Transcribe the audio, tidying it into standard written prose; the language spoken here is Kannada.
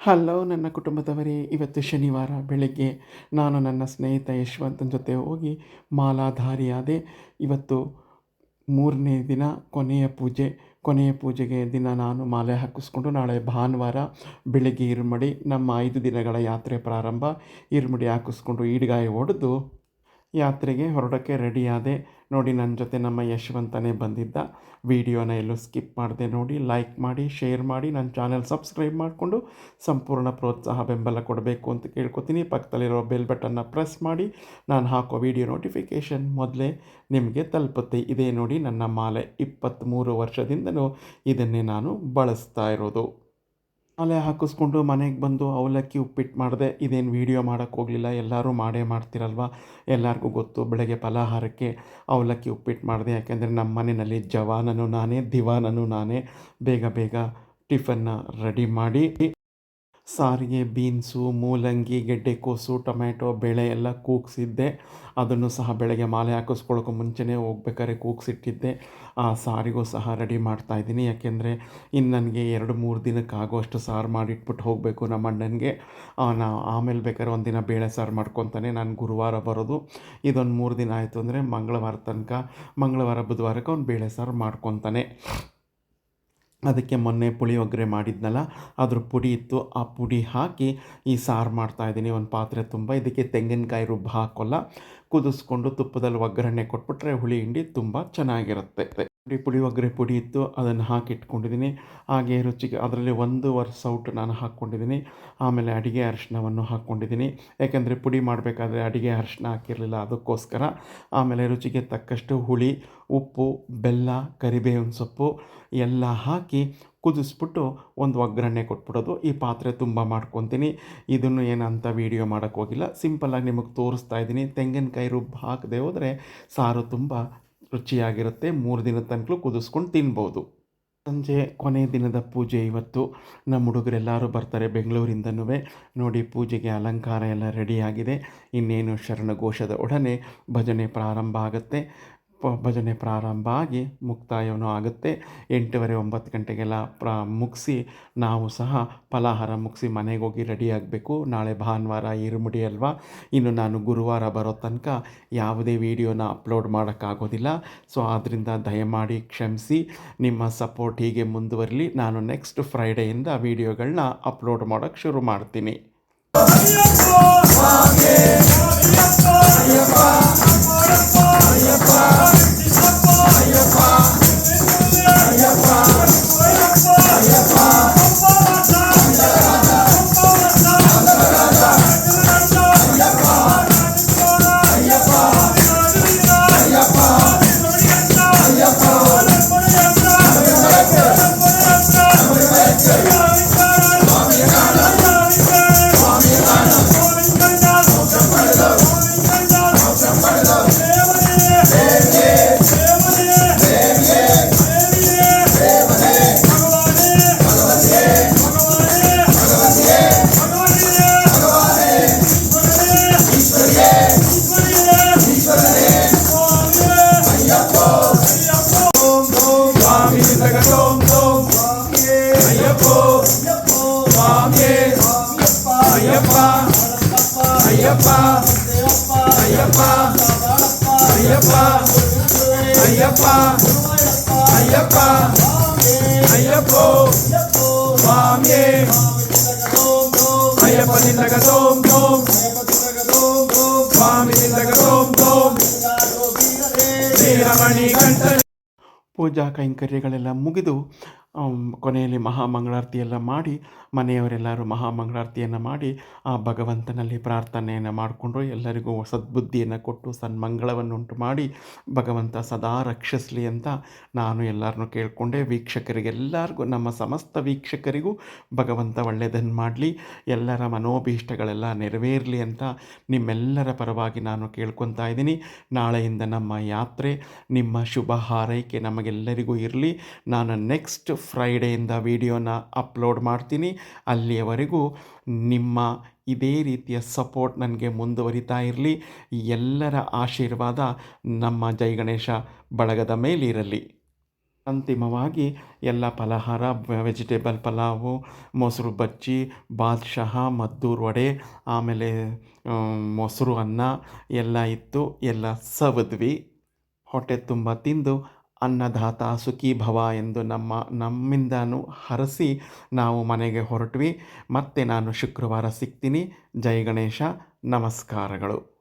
ಹಲೋ ನನ್ನ ಕುಟುಂಬದವರೇ, ಇವತ್ತು ಶನಿವಾರ ಬೆಳಗ್ಗೆ ನಾನು ನನ್ನ ಸ್ನೇಹಿತ ಯಶವಂತನ ಜೊತೆ ಹೋಗಿ ಮಾಲಾಧಾರಿಯಾದೆ. ಇವತ್ತು 3ನೇ ದಿನ ಕೊನೆಯ ಪೂಜೆಗೆ ದಿನ ನಾನು ಮಾಲೆ ಹಾಕಿಸ್ಕೊಂಡು ನಾಳೆ ಭಾನುವಾರ ಬೆಳಗ್ಗೆ ಇರುಮಡಿ ನಮ್ಮ 5 ದಿನಗಳ ಯಾತ್ರೆ ಪ್ರಾರಂಭ. ಇರುಮುಡಿ ಹಾಕಿಸ್ಕೊಂಡು ಈಡ್ಗಾಯಿ ಹೊಡೆದು ಯಾತ್ರೆಗೆ ಹೊರಡೋಕ್ಕೆ ರೆಡಿಯಾದೆ. ನೋಡಿ, ನನ್ನ ಜೊತೆ ನಮ್ಮ ಯಶವಂತನೇ ಬಂದಿದ್ದ. ವಿಡಿಯೋನ ಎಲ್ಲೂ ಸ್ಕಿಪ್ ಮಾಡದೆ ನೋಡಿ, ಲೈಕ್ ಮಾಡಿ, ಶೇರ್ ಮಾಡಿ, ನನ್ನ ಚಾನೆಲ್ ಸಬ್ಸ್ಕ್ರೈಬ್ ಮಾಡಿಕೊಂಡು ಸಂಪೂರ್ಣ ಪ್ರೋತ್ಸಾಹ ಬೆಂಬಲ ಕೊಡಬೇಕು ಅಂತ ಕೇಳ್ಕೊತೀನಿ. ಪಕ್ಕದಲ್ಲಿರೋ ಬೆಲ್ ಬಟನ್ನ ಪ್ರೆಸ್ ಮಾಡಿ, ನಾನು ಹಾಕೋ ವಿಡಿಯೋ ನೋಟಿಫಿಕೇಷನ್ ಮೊದಲೇ ನಿಮಗೆ ತಲುಪುತ್ತೆ. ಇದೇ ನೋಡಿ ನನ್ನ ಮಾಲೆ. 23 ವರ್ಷದಿಂದಲೂ ಇದನ್ನೇ ನಾನು ಬಳಸ್ತಾ ಇರೋದು. ಮಾಲೆ ಹಾಕಿಸ್ಕೊಂಡು ಮನೆಗೆ ಬಂದು ಅವಲಕ್ಕಿ ಉಪ್ಪಿಟ್ಟು ಮಾಡಿದೆ. ಇದೇನು ವೀಡಿಯೋ ಮಾಡೋಕ್ಕೆ ಹೋಗಲಿಲ್ಲ, ಎಲ್ಲರೂ ಮಾಡೇ ಮಾಡ್ತಿರಲ್ವ, ಎಲ್ಲರಿಗೂ ಗೊತ್ತು. ಬೆಳಗ್ಗೆ ಫಲಾಹಾರಕ್ಕೆ ಅವಲಕ್ಕಿ ಉಪ್ಪಿಟ್ಟು ಮಾಡಿದೆ. ಯಾಕೆಂದರೆ ನಮ್ಮ ಮನೆಯಲ್ಲಿ ಜವಾನನು ನಾನೇ, ದಿವಾನನು ನಾನೇ. ಬೇಗ ಬೇಗ ಟಿಫನ್ನ ರೆಡಿ ಮಾಡಿ ಸಾರಿಗೆ ಬೀನ್ಸು, ಮೂಲಂಗಿ, ಗೆಡ್ಡೆಕೋಸು, ಟೊಮ್ಯಾಟೊ, ಬೇಳೆ ಎಲ್ಲ ಕೂಗಿಸಿದ್ದೆ. ಅದನ್ನು ಸಹ ಬೆಳಗ್ಗೆ ಮಾಲೆ ಹಾಕಿಸ್ಕೊಳ್ಳೋಕ್ಕೂ ಮುಂಚೆನೇ ಹೋಗ್ಬೇಕಾದ್ರೆ ಕೂಗಿಸಿಟ್ಟಿದ್ದೆ. ಆ ಸಾರಿಗೂ ಸಹ ರೆಡಿ ಮಾಡ್ತಾಯಿದ್ದೀನಿ. ಯಾಕೆಂದರೆ ಇನ್ನು ನನಗೆ 2-3 ದಿನಕ್ಕಾಗೋಷ್ಟು ಸಾರು ಮಾಡಿಟ್ಬಿಟ್ಟು ಹೋಗಬೇಕು ನಮ್ಮ ಅಣ್ಣನಿಗೆ. ಆಮೇಲೆ ಬೇಕಾದ್ರೆ ಒಂದಿನ ಬೇಳೆ ಸಾರು ಮಾಡ್ಕೊತಾನೆ. ನಾನು ಗುರುವಾರ ಬರೋದು. ಇದೊಂದು 3 ದಿನ ಆಯಿತು ಅಂದರೆ ಮಂಗಳವಾರ ಬುಧವಾರಕ್ಕೆ ಅವ್ನು ಬೇಳೆ ಸಾರು ಮಾಡ್ಕೊತಾನೆ. ಅದಕ್ಕೆ ಮೊನ್ನೆ ಪುಳಿಯೋಗರೆ ಮಾಡಿದ್ನಲ್ಲ, ಅದ್ರ ಪುಡಿ ಇತ್ತು. ಆ ಪುಡಿ ಹಾಕಿ ಈ ಸಾರು ಮಾಡ್ತಾಯಿದ್ದೀನಿ ಒಂದು ಪಾತ್ರೆ ತುಂಬ. ಇದಕ್ಕೆ ತೆಂಗಿನಕಾಯಿ ರುಬ್ಬ ಹಾಕೋಲ್ಲ, ಕುದಿಸ್ಕೊಂಡು ತುಪ್ಪದಲ್ಲಿ ಒಗ್ಗರಣೆ ಕೊಟ್ಬಿಟ್ರೆ ಹುಳಿ ಹಿಂಡಿ ತುಂಬ ಚೆನ್ನಾಗಿರುತ್ತೆ. ಪುಳಿಯೋಗರೆ ಪುಡಿ ಇತ್ತು, ಅದನ್ನು ಹಾಕಿಟ್ಕೊಂಡಿದ್ದೀನಿ. ಹಾಗೆ ರುಚಿಗೆ ಅದರಲ್ಲಿ 1 ಸೌಟು ನಾನು ಹಾಕ್ಕೊಂಡಿದ್ದೀನಿ. ಆಮೇಲೆ ಅಡುಗೆ ಅರಿಶಿಣವನ್ನು ಹಾಕ್ಕೊಂಡಿದ್ದೀನಿ. ಯಾಕೆಂದರೆ ಪುಡಿ ಮಾಡಬೇಕಾದ್ರೆ ಅಡುಗೆ ಅರಿಶಿಣ ಹಾಕಿರಲಿಲ್ಲ, ಅದಕ್ಕೋಸ್ಕರ. ಆಮೇಲೆ ರುಚಿಗೆ ತಕ್ಕಷ್ಟು ಹುಳಿ, ಉಪ್ಪು, ಬೆಲ್ಲ, ಕರಿಬೇವಿನ ಸೊಪ್ಪು ಎಲ್ಲ ಹಾಕಿ ಕುದಿಸ್ಬಿಟ್ಟು ಒಂದು ಒಗ್ಗರಣೆ ಕೊಟ್ಬಿಡೋದು. ಈ ಪಾತ್ರೆ ತುಂಬ ಮಾಡ್ಕೊತೀನಿ. ಇದನ್ನು ಏನಂತ ವೀಡಿಯೋ ಮಾಡೋಕ್ಕೆ ಹೋಗಿಲ್ಲ, ಸಿಂಪಲ್ಲಾಗಿ ನಿಮಗೆ ತೋರಿಸ್ತಾ ಇದ್ದೀನಿ. ತೆಂಗಿನಕಾಯಿ ರುಬ್ಬ ಹಾಕದೆ ಹೋದರೆ ಸಾರು ತುಂಬ ರುಚಿಯಾಗಿರುತ್ತೆ. 3 ದಿನದ ತನಕ ಕುದಿಸ್ಕೊಂಡು ತಿನ್ಬೋದು. ಸಂಜೆ ಕೊನೆಯ ದಿನದ ಪೂಜೆ ಇವತ್ತು. ನಮ್ಮ ಹುಡುಗರೆಲ್ಲರೂ ಬರ್ತಾರೆ ಬೆಂಗಳೂರಿಂದನೂ. ನೋಡಿ, ಪೂಜೆಗೆ ಅಲಂಕಾರ ಎಲ್ಲ ರೆಡಿಯಾಗಿದೆ. ಇನ್ನೇನು ಶರಣಘೋಷದ ಒಡನೆ ಭಜನೆ ಪ್ರಾರಂಭ ಆಗುತ್ತೆ. ಭಜನೆ ಪ್ರಾರಂಭ ಆಗಿ ಮುಕ್ತಾಯವೂ ಆಗುತ್ತೆ. 8:30-9 ಗಂಟೆಗೆಲ್ಲ ಮುಗಿಸಿ ನಾವು ಸಹ ಫಲಾಹಾರ ಮುಗಿಸಿ ಮನೆಗೆ ಹೋಗಿ ರೆಡಿಯಾಗಬೇಕು. ನಾಳೆ ಭಾನುವಾರ ಇರುಮುಡಿ ಅಲ್ವಾ. ಇನ್ನು ನಾನು ಗುರುವಾರ ಬರೋ ತನಕ ಯಾವುದೇ ವೀಡಿಯೋನ ಅಪ್ಲೋಡ್ ಮಾಡೋಕ್ಕಾಗೋದಿಲ್ಲ. ಸೊ ಆದ್ದರಿಂದ ದಯಮಾಡಿ ಕ್ಷಮಿಸಿ. ನಿಮ್ಮ ಸಪೋರ್ಟ್ ಹೀಗೆ ಮುಂದುವರಲಿ. ನಾನು ನೆಕ್ಸ್ಟ್ ಫ್ರೈಡೆಯಿಂದ ವೀಡಿಯೋಗಳನ್ನ ಅಪ್ಲೋಡ್ ಮಾಡೋಕ್ಕೆ ಶುರು ಮಾಡ್ತೀನಿ. ಪೂಜಾ ಕೈಂಕರ್ಯಗಳೆಲ್ಲ ಮುಗಿದು ಕೊನೆಯಲ್ಲಿ ಮಹಾಮಂಗಳಾರತಿ ಎಲ್ಲ ಮಾಡಿ ಮನೆಯವರೆಲ್ಲರೂ ಮಹಾಮಂಗಳಾರತಿಯನ್ನು ಮಾಡಿ ಆ ಭಗವಂತನಲ್ಲಿ ಪ್ರಾರ್ಥನೆಯನ್ನು ಮಾಡಿಕೊಂಡು ಎಲ್ಲರಿಗೂ ಸದ್ಬುದ್ಧಿಯನ್ನು ಕೊಟ್ಟು ಸನ್ಮಂಗಳವನ್ನುಂಟು ಮಾಡಿ ಭಗವಂತ ಸದಾ ರಕ್ಷಿಸಲಿ ಅಂತ ನಾನು ಎಲ್ಲರನ್ನೂ ಕೇಳಿಕೊಂಡೆ. ವೀಕ್ಷಕರಿಗೆಲ್ಲರಿಗೂ, ನಮ್ಮ ಸಮಸ್ತ ವೀಕ್ಷಕರಿಗೂ ಭಗವಂತ ಒಳ್ಳೆಯದನ್ನು ಮಾಡಲಿ, ಎಲ್ಲರ ಮನೋಭೀಷ್ಟಗಳೆಲ್ಲ ನೆರವೇರಲಿ ಅಂತ ನಿಮ್ಮೆಲ್ಲರ ಪರವಾಗಿ ನಾನು ಕೇಳ್ಕೊತಾ ಇದ್ದೀನಿ. ನಾಳೆಯಿಂದ ನಮ್ಮ ಯಾತ್ರೆ, ನಿಮ್ಮ ಶುಭ ಹಾರೈಕೆ ನಮಗೆಲ್ಲರಿಗೂ ಇರಲಿ. ನಾನು ನೆಕ್ಸ್ಟ್ ಫ್ರೈಡೆಯಿಂದ ವೀಡಿಯೋನ ಅಪ್ಲೋಡ್ ಮಾಡ್ತೀನಿ. ಅಲ್ಲಿಯವರೆಗೂ ನಿಮ್ಮ ಇದೇ ರೀತಿಯ ಸಪೋರ್ಟ್ ನನಗೆ ಮುಂದುವರಿತಾ ಇರಲಿ. ಎಲ್ಲರ ಆಶೀರ್ವಾದ ನಮ್ಮ ಜೈ ಗಣೇಶ ಬಳಗದ ಮೇಲಿರಲಿ. ಅಂತಿಮವಾಗಿ ಎಲ್ಲ ಫಲಹಾರ ವೆಜಿಟೇಬಲ್ ಪಲಾವು, ಮೊಸರು ಬಜ್ಜಿ, ಬಾದುಷಾ, ಮದ್ದೂರು ವಡೆ, ಆಮೇಲೆ ಮೊಸರು ಅನ್ನ ಎಲ್ಲ ಇತ್ತು. ಎಲ್ಲ ಸವಿದ್ವಿ. ಹೊಟ್ಟೆ ತುಂಬ ತಿಂದು ಅನ್ನದಾತ ಸುಖೀ ಭವ ಎಂದು ನಮ್ಮಿಂದನೂ ಹರಸಿ ನಾವು ಮನೆಗೆ ಹೊರಟ್ವಿ. ಮತ್ತೆ ನಾನು ಶುಕ್ರವಾರ ಸಿಗ್ತೀನಿ. ಜೈ ಗಣೇಶ. ನಮಸ್ಕಾರಗಳು.